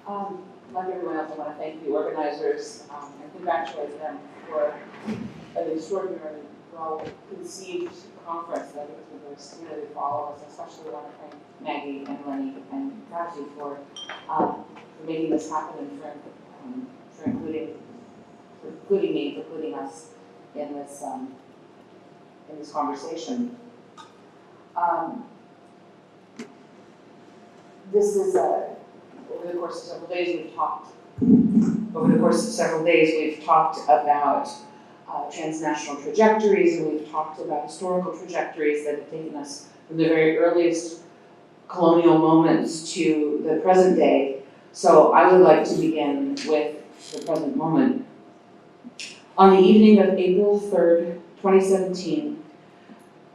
Like everyone else, I want to thank the organizers and congratulate them for an extraordinarily well-conceived conference that I think has been very stimulating for all of us. Especially want to thank Maggie and Lenny and Kathy for making this happen and for including me, for including us in this conversation. This is over the course of several days we've talked. Over the course of several days we've talked about transnational trajectories, and we've talked about historical trajectories that have taken us from the very earliest colonial moments to the present day. So I would like to begin with the present moment. On the evening of April 3rd, 2017,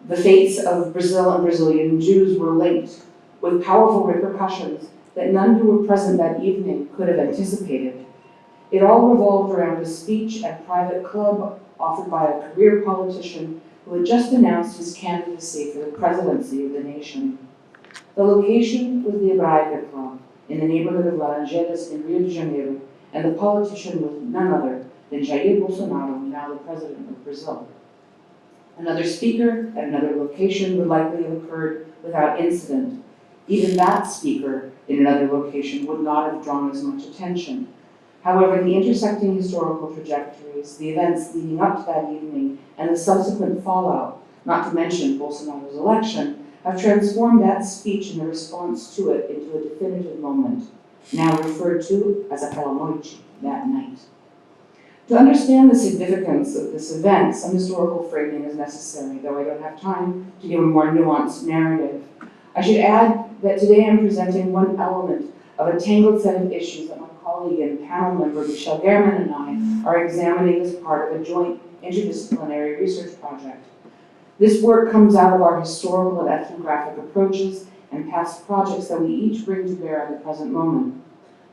the fates of Brazil and Brazilian Jews were linked with powerful repercussions that none who were present that evening could have anticipated. It all revolved around a speech at a private club offered by a career politician who had just announced his candidacy for the presidency of the nation. The location was the Hebraica Club in the neighborhood of Laranjeiras in Rio de Janeiro, and the politician was none other than Jair Bolsonaro, now the president of Brazil. Another speaker at another location would likely have occurred without incident. Even that speaker in another location would not have drawn as much attention. However, the intersecting historical trajectories, the events leading up to that evening, and the subsequent fallout, not to mention Bolsonaro's election, have transformed that speech and the response to it into a definitive moment, now referred to as aquela noite, that night. To understand the significance of this event, some historical framing is necessary, though I don't have time to give a more nuanced narrative. I should add that today I'm presenting one element of a tangled set of issues that my colleague and panel member Michelle German and I are examining as part of a joint interdisciplinary research project. This work comes out of our historical and ethnographic approaches and past projects that we each bring to bear at the present moment.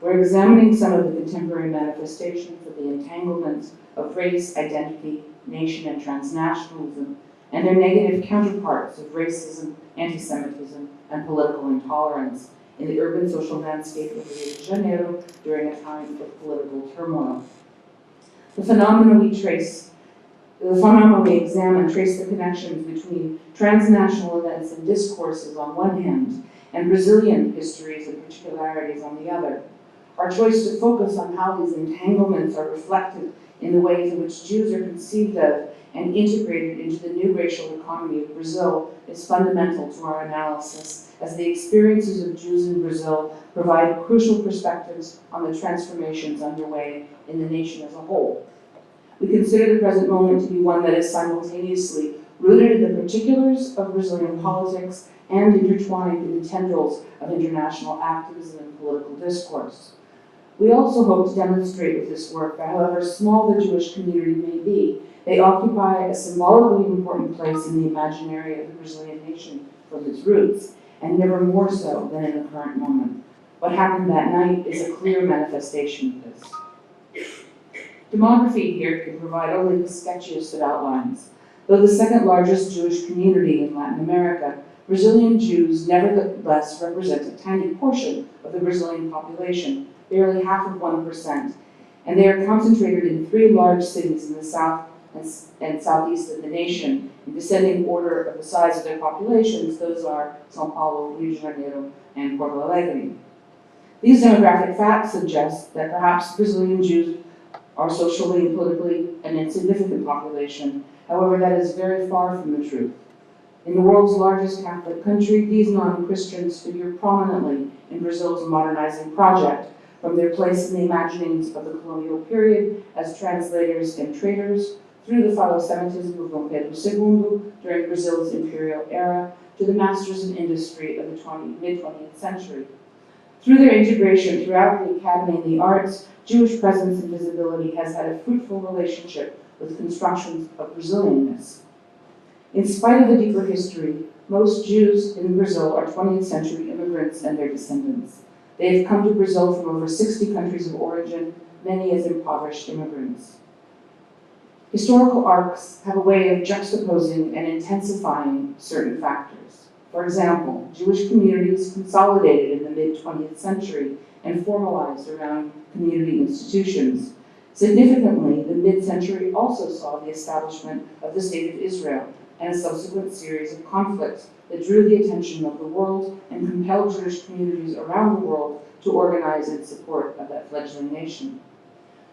We're examining some of the contemporary manifestations of the entanglements of race, identity, nation, and transnationalism, and their negative counterparts of racism, anti-Semitism, and political intolerance in the urban social landscape of Rio de Janeiro during a time of political turmoil. The phenomena we examine trace the connections between transnational events and discourses on one hand, and Brazilian histories and particularities on the other. Our choice to focus on how these entanglements are reflected in the ways in which Jews are conceived of and integrated into the new racial economy of Brazil is fundamental to our analysis, as the experiences of Jews in Brazil provide crucial perspectives on the transformations underway in the nation as a whole. We consider the present moment to be one that is simultaneously rooted in the particulars of Brazilian politics and intertwined in the tendrils of international activism and political discourse. We also hope to demonstrate with this work that however small the Jewish community may be, they occupy a symbolically important place in the imaginary of the Brazilian nation from its roots, and never more so than in the current moment. What happened that night is a clear manifestation of this. Demography here can provide only the sketchiest of outlines. Though the second largest Jewish community in Latin America, Brazilian Jews nevertheless represent a tiny portion of the Brazilian population, barely half of 1%, and they are concentrated in 3 large cities in the south and southeast of the nation. In descending order of the size of their populations, those are São Paulo, Rio de Janeiro, and Porto Alegre. These demographic facts suggest that perhaps Brazilian Jews are socially and politically an insignificant population. However, that is very far from the truth. In the world's largest Catholic country, these non-Christians figure prominently in Brazil's modernizing project, from their place in the imaginings of the colonial period as translators and traders, through the philo-Semitism of Dom Pedro II during Brazil's imperial era, to the masters in industry of the mid-20th century. Through their integration throughout the academy and the arts, Jewish presence and visibility has had a fruitful relationship with constructions of Brazilianness. In spite of the deeper history, most Jews in Brazil are 20th century immigrants and their descendants. They have come to Brazil from over 60 countries of origin, many as impoverished immigrants. Historical arcs have a way of juxtaposing and intensifying certain factors. For example, Jewish communities consolidated in the mid-20th century and formalized around community institutions. Significantly, the mid-century also saw the establishment of the State of Israel and a subsequent series of conflicts that drew the attention of the world and compelled Jewish communities around the world to organize in support of that fledgling nation.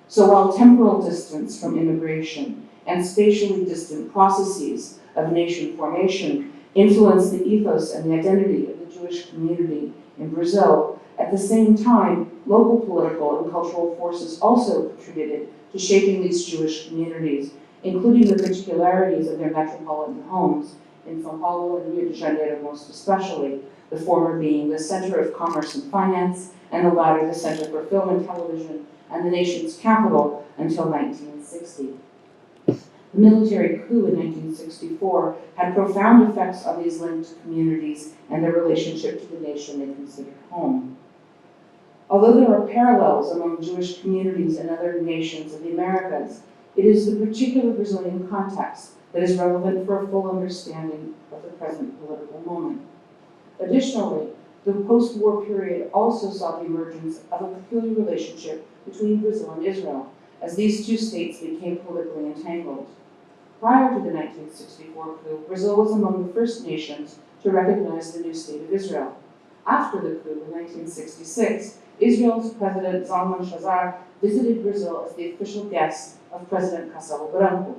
So while temporal distance from immigration and spatially distant processes of nation formation influenced the ethos and the identity of the Jewish community in Brazil, at the same time, local political and cultural forces also contributed to shaping these Jewish communities, including the particularities of their metropolitan homes in São Paulo and Rio de Janeiro most especially, the former being the center of commerce and finance, and the latter the center for film and television and the nation's capital until 1960. The military coup in 1964 had profound effects on these linked communities and their relationship to the nation they considered home. Although there are parallels among Jewish communities and other nations of the Americas, it is the particular Brazilian context that is relevant for a full understanding of the present political moment. Additionally, the post-war period also saw the emergence of a peculiar relationship between Brazil and Israel, as these two states became politically entangled. Prior to the 1964 coup, Brazil was among the first nations to recognize the new state of Israel. After the coup in 1966, Israel's President Zalman Shazar visited Brazil as the official guest of President Castelo Branco.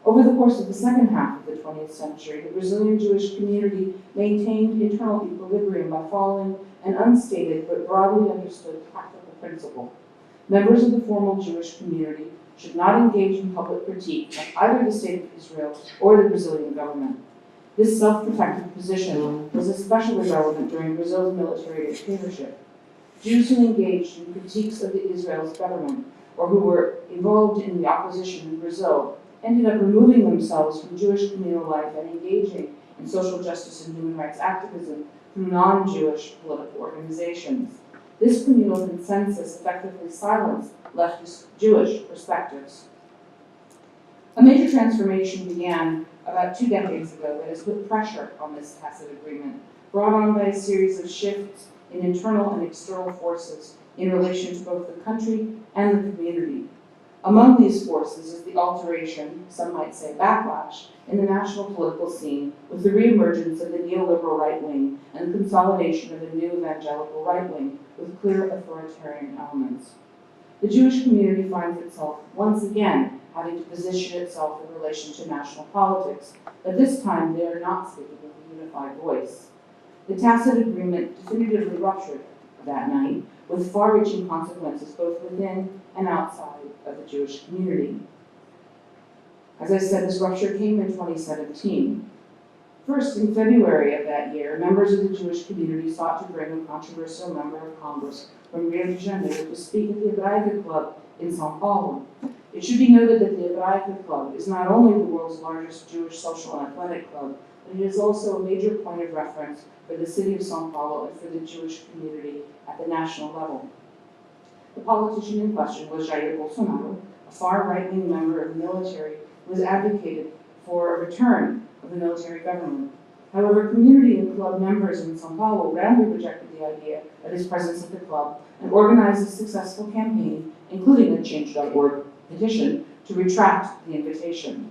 Over the course of the second half of the 20th century, the Brazilian Jewish community maintained internal equilibrium by following an unstated but broadly understood practical principle. Members of the formal Jewish community should not engage in public critique of either the State of Israel or the Brazilian government. This self-protective position was especially relevant during Brazil's military dictatorship. Jews who engaged in critiques of Israel's government or who were involved in the opposition in Brazil ended up removing themselves from Jewish communal life and engaging in social justice and human rights activism through non-Jewish political organizations. This communal consensus effectively silenced leftist Jewish perspectives. A major transformation began about 2 decades ago that has put pressure on this tacit agreement, brought on by a series of shifts in internal and external forces in relation to both the country and the community. Among these forces is the alteration, some might say backlash, in the national political scene with the reemergence of the neoliberal right wing and the consolidation of the new evangelical right wing with clear authoritarian elements. The Jewish community finds itself once again having to position itself in relation to national politics, but this time they are not speaking with a unified voice. The tacit agreement definitively ruptured that night, with far-reaching consequences both within and outside of the Jewish community. As I said, this rupture came in 2017. First, in February of that year, members of the Jewish community sought to bring a controversial member of Congress from Rio de Janeiro to speak at the Hebraica Club in São Paulo. It should be noted that the Hebraica Club is not only the world's largest Jewish social and athletic club, but it is also a major point of reference for the city of São Paulo and for the Jewish community at the national level. The politician in question was Jair Bolsonaro, a far right-wing member of the military who has advocated for a return of the military government. However, community and club members in São Paulo roundly rejected the idea of his presence at the club and organized a successful campaign, including a Change.org petition, to retract the invitation.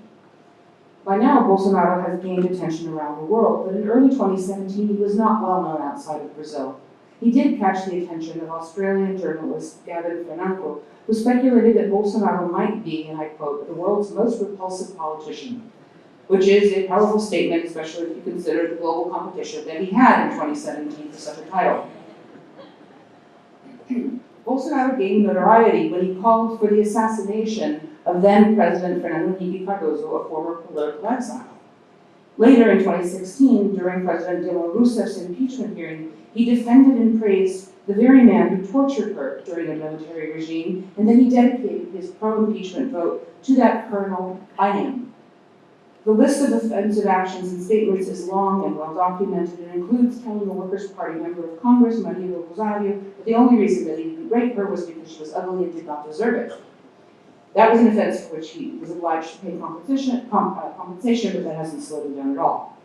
By now, Bolsonaro has gained attention around the world, but in early 2017, he was not well known outside of Brazil. He did catch the attention of Australian journalist Gavin Fernanco, who speculated that Bolsonaro might be, and I quote, the world's most repulsive politician, which is a powerful statement, especially if you consider the global competition that he had in 2017 for such a title. Bolsonaro gained notoriety when he called for the assassination of then-President Fernando Henrique Cardoso, a former political exile. Later in 2016, during President Dilma Rousseff's impeachment hearing, he defended and praised the very man who tortured her during the military regime, and then he dedicated his pro-impeachment vote to that colonel by name. The list of offensive actions and statements is long and well documented and includes telling the Workers' Party member of Congress, Maria do Rosario, that the only reason that he didn't rape her was because she was ugly and did not deserve it. That was an offense for which he was obliged to pay compensation, but that hasn't slowed him down at all.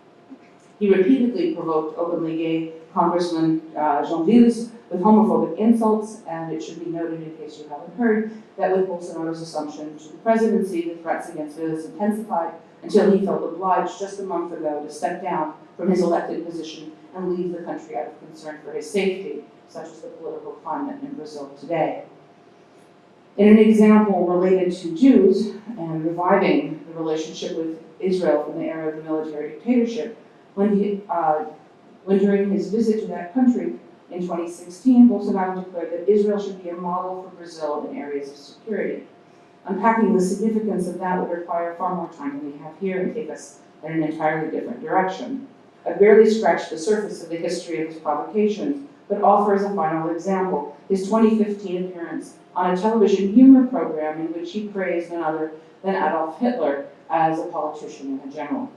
He repeatedly provoked openly gay Congressman Jean-Villes with homophobic insults, and it should be noted, in case you haven't heard, that with Bolsonaro's assumption to the presidency, the threats against Villes intensified until he felt obliged just a month ago to step down from his elected position and leave the country out of concern for his safety, such as the political climate in Brazil today. In an example related to Jews and reviving the relationship with Israel from the era of the military dictatorship, when during his visit to that country in 2016, Bolsonaro declared that Israel should be a model for Brazil in areas of security. Unpacking the significance of that would require far more time than we have here and take us in an entirely different direction. I barely scratched the surface of the history of his provocations, but offer as a final example his 2015 appearance on a television humor program in which he praised none other than Adolf Hitler as a politician and a general.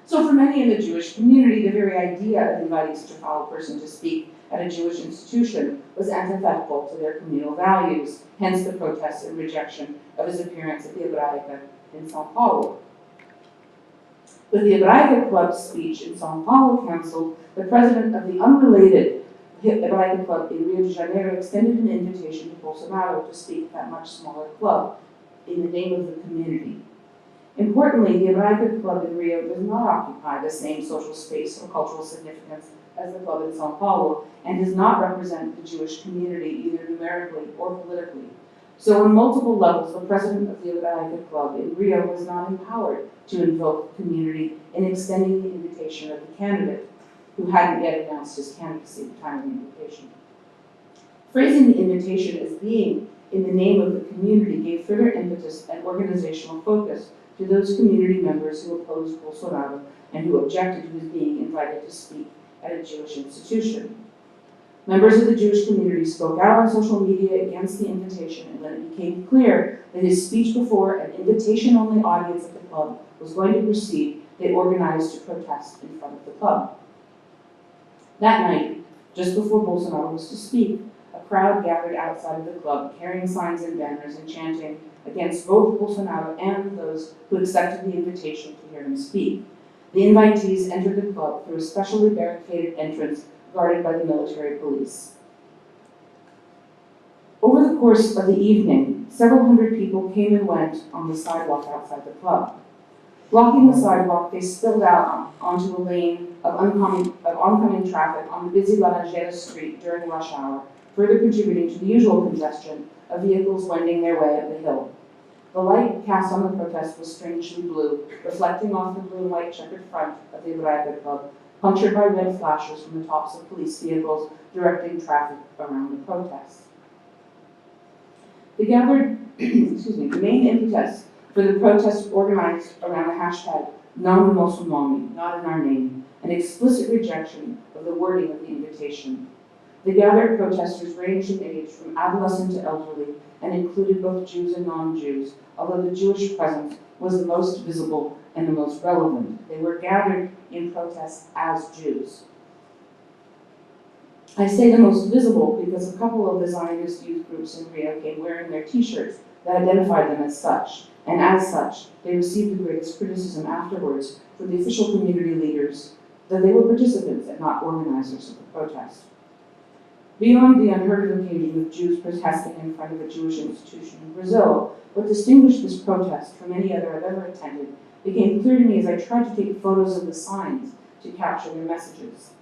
So for many in the Jewish community, the very idea of inviting such a foul person to speak at a Jewish institution was antithetical to their communal values, hence the protests and rejection of his appearance at the Hebraica in São Paulo. With the Hebraica Club's speech in São Paulo canceled, the president of the unrelated Hebraica Club in Rio de Janeiro extended an invitation to Bolsonaro to speak at that much smaller club in the name of the community. Importantly, the Hebraica Club in Rio does not occupy the same social space or cultural significance as the club in São Paulo, and does not represent the Jewish community either numerically or politically. So on multiple levels, the president of the Hebraica Club in Rio was not empowered to invoke the community in extending the invitation of the candidate, who hadn't yet announced his candidacy at the time of the invitation. Phrasing the invitation as being in the name of the community gave further impetus and organizational focus to those community members who opposed Bolsonaro and who objected to his being invited to speak at a Jewish institution. Members of the Jewish community spoke out on social media against the invitation, and when it became clear that his speech before an invitation-only audience at the club was going to proceed, they organized to protest in front of the club. That night, just before Bolsonaro was to speak, a crowd gathered outside of the club, carrying signs and banners and chanting against both Bolsonaro and those who accepted the invitation to hear him speak. The invitees entered the club through a specially barricaded entrance guarded by the military police. Over the course of the evening, several hundred people came and went on the sidewalk outside the club. Blocking the sidewalk, they spilled out onto a lane of oncoming traffic on the busy Laranjeira Street during rush hour, further contributing to the usual congestion of vehicles wending their way up the hill. The light cast on the protest was strangely blue, reflecting off the blue and white checkered front of the Hebraica Club, punctured by red flashes from the tops of police vehicles directing traffic around the protest. The main impetus for the protest organized around the hashtag Não Nosso Nome, not in our name, an explicit rejection of the wording of the invitation. The gathered protesters ranged in age from adolescent to elderly and included both Jews and non-Jews, although the Jewish presence was the most visible and the most relevant. They were gathered in protest as Jews. I say the most visible because a couple of the Zionist youth groups in Rio came wearing their t-shirts that identified them as such, and as such, they received the greatest criticism afterwards from the official community leaders that they were participants and not organizers of the protest. Beyond the unheard of occasion of Jews protesting in front of a Jewish institution in Brazil, what distinguished this protest from any other I've ever attended became clear to me as I tried to take photos of the signs to capture their messages.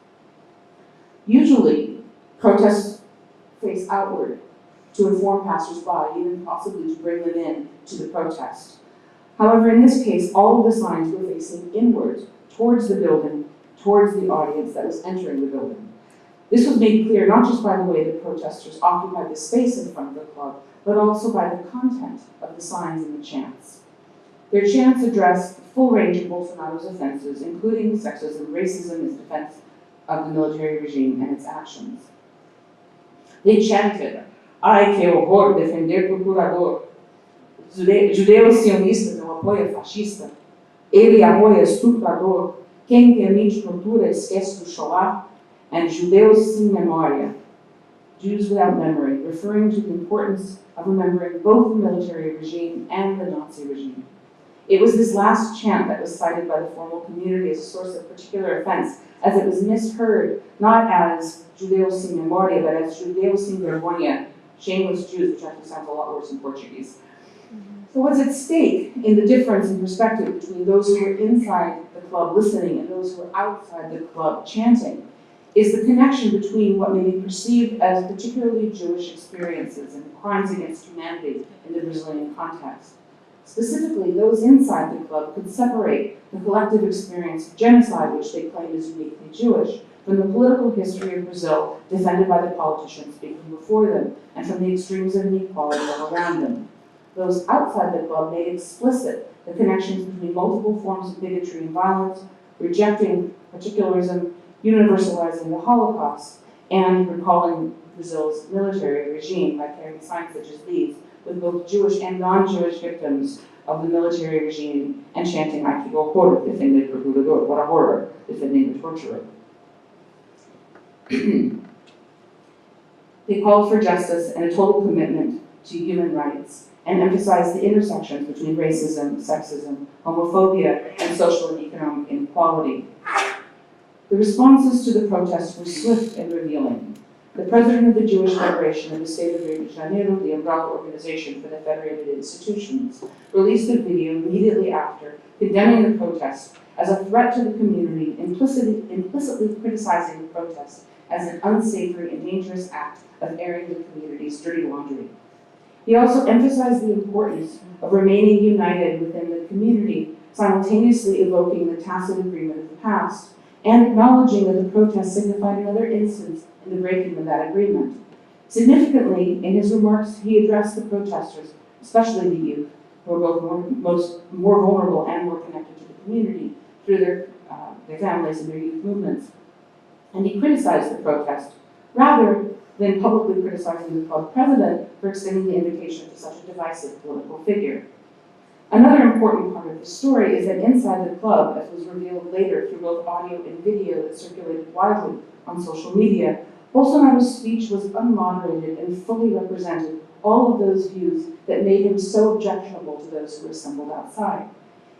Usually, protests face outward to inform passers-by, even possibly to bring them in to the protest. However, in this case, all of the signs were facing inwards, towards the building, towards the audience that was entering the building. This was made clear not just by the way the protesters occupied the space in front of the club, but also by the content of the signs and the chants. Their chants addressed the full range of Bolsonaro's offenses, including sexism, racism, his defense of the military regime and its actions. They chanted, "Ai que horror defender procurador. Judeu Sionista Não Apoia Fascista. Ele apoia estuprador. Quem permite tortura esquece do Shoah. And Judeus sem memória, Jews without memory, referring to the importance of remembering both the military regime and the Nazi regime. It was this last chant that was cited by the formal community as a source of particular offense, as it was misheard, not as Judeu Sin Memoria, but as Judeu Sin Vergonha, shameless Jews, which actually sounds a lot worse in Portuguese. So what's at stake in the difference in perspective between those who were inside the club listening and those who were outside the club chanting is the connection between what may be perceived as particularly Jewish experiences and crimes against humanity in the Brazilian context. Specifically, those inside the club could separate the collective experience of genocide, which they claimed is uniquely Jewish, from the political history of Brazil defended by the politicians speaking before them, and from the extremes of inequality all around them. Those outside the club made explicit the connections between multiple forms of bigotry and violence, rejecting particularism, universalizing the Holocaust, and recalling Brazil's military regime by carrying signs such as these, with both Jewish and non-Jewish victims of the military regime, and chanting "Aqui o horror," defending the torturador, what a horror, defending the torturer. They called for justice and a total commitment to human rights, and emphasized the intersections between racism, sexism, homophobia, and social and economic inequality. The responses to the protests were swift and revealing. The president of the Jewish Federation of the state of Rio de Janeiro, the umbrella organization for the federated institutions, released a video immediately after condemning the protest as a threat to the community, implicitly criticizing the protest as an unsavory and dangerous act of airing the community's dirty laundry. He also emphasized the importance of remaining united within the community, simultaneously evoking the tacit agreement of the past, and acknowledging that the protest signified another instance in the breaking of that agreement. Significantly, in his remarks, he addressed the protesters, especially the youth, who are both more vulnerable and more connected to the community through their families and their youth movements. And he criticized the protest, rather than publicly criticizing the club president for extending the invitation to such a divisive political figure. Another important part of the story is that inside the club, as was revealed later through both audio and video that circulated widely on social media, Bolsonaro's speech was unmoderated and fully represented all of those views that made him so objectionable to those who were assembled outside.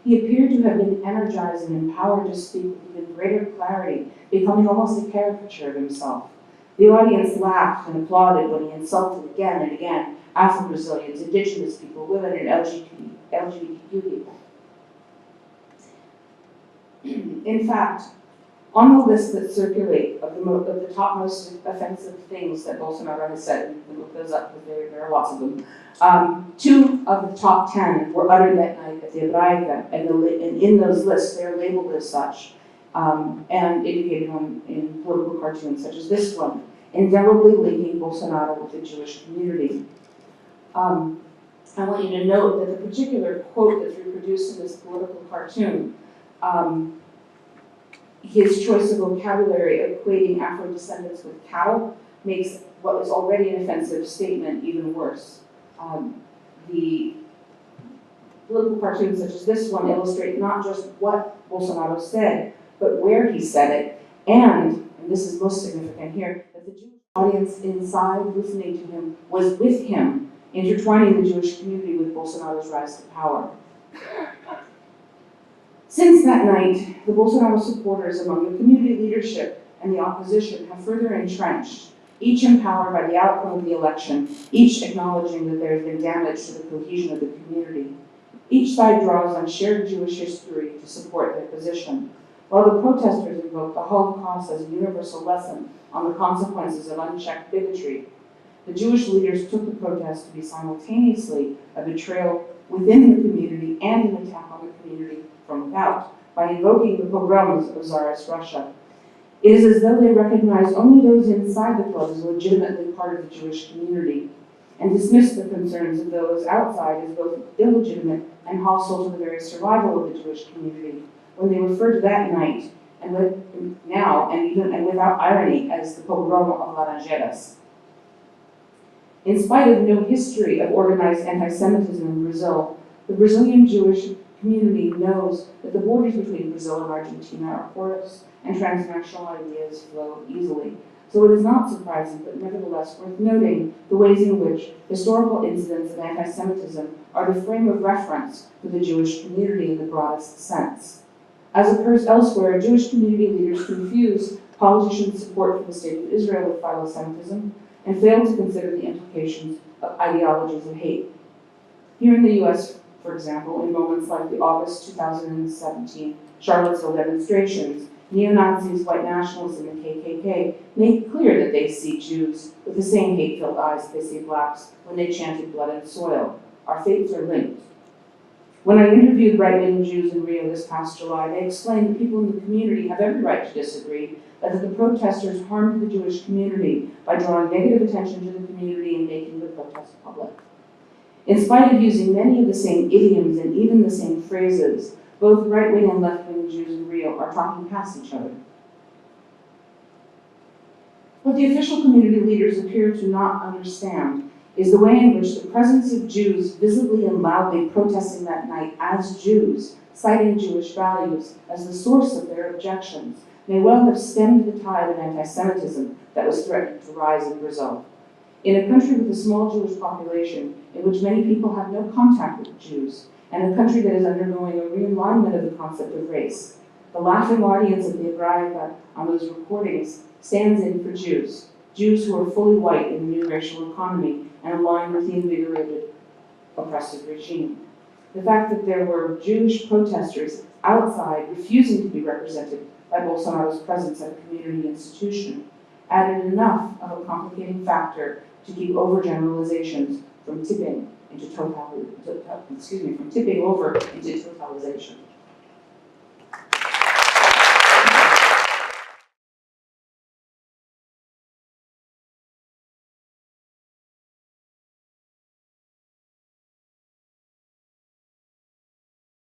He appeared to have been energized and empowered to speak with even greater clarity, becoming almost a caricature of himself. The audience laughed and applauded when he insulted again and again Afro-Brazilians, indigenous people, women, and LGBTQ people. In fact, on the list that circulate of the top most offensive things that Bolsonaro has said, and we can look those up because there are lots of them, 2 of the top 10 were uttered that night at the Hebraica, and in those lists they are labeled as such, and indicated in political cartoons such as this one, indelibly linking Bolsonaro with the Jewish community. I want you to note that the particular quote that's reproduced in this political cartoon, his choice of vocabulary equating Afro-descendants with cattle makes what was already an offensive statement even worse. The political cartoons such as this one illustrate not just what Bolsonaro said, but where he said it, and this is most significant here, that the Jewish audience inside listening to him was with him, intertwining the Jewish community with Bolsonaro's rise to power. Since that night, the Bolsonaro supporters among the community leadership and the opposition have further entrenched, each empowered by the outcome of the election, each acknowledging that there has been damage to the cohesion of the community. Each side draws on shared Jewish history to support their position, while the protesters invoke the Holocaust as a universal lesson on the consequences of unchecked bigotry. The Jewish leaders took the protest to be simultaneously a betrayal within the community and an attack on the community from without, by invoking the pogroms of Tsarist Russia. It is as though they recognize only those inside the club as legitimately part of the Jewish community, and dismiss the concerns of those outside as both illegitimate and hostile to the very survival of the Jewish community, when they refer to that night, and now, and without irony, as the pogrom of Laranjeiras. In spite of no history of organized anti-Semitism in Brazil, the Brazilian Jewish community knows that the borders between Brazil and Argentina are porous and transnational ideas flow easily. So it is not surprising, but nevertheless worth noting, the ways in which historical incidents of anti-Semitism are the frame of reference for the Jewish community in the broadest sense. As occurs elsewhere, Jewish community leaders confuse politicians' support for the State of Israel with philo-Semitism and fail to consider the implications of ideologies of hate. Here in the US, for example, in moments like the August 2017 Charlottesville demonstrations, neo-Nazis, white nationalists, and the KKK made clear that they see Jews with the same hate-filled eyes they see blacks when they chanted blood and soil. Our fates are linked. When I interviewed right-wing Jews in Rio this past July, they explained that people in the community have every right to disagree, but that the protesters harmed the Jewish community by drawing negative attention to the community and making the protest public. In spite of using many of the same idioms and even the same phrases, both right-wing and left-wing Jews in Rio are talking past each other. What the official community leaders appear to not understand is the way in which the presence of Jews visibly and loudly protesting that night as Jews, citing Jewish values as the source of their objections, may well have stemmed the tide of anti-Semitism that was threatening to rise in Brazil. In a country with a small Jewish population, in which many people have no contact with Jews, and a country that is undergoing a realignment of the concept of race, the laughing audience of the Hebraica on those recordings stands in for Jews, Jews who are fully white in the new racial economy and aligned with the invigorated oppressive regime. The fact that there were Jewish protesters outside refusing to be represented by Bolsonaro's presence at a community institution added enough of a complicating factor to keep overgeneralizations from tipping over into totalization.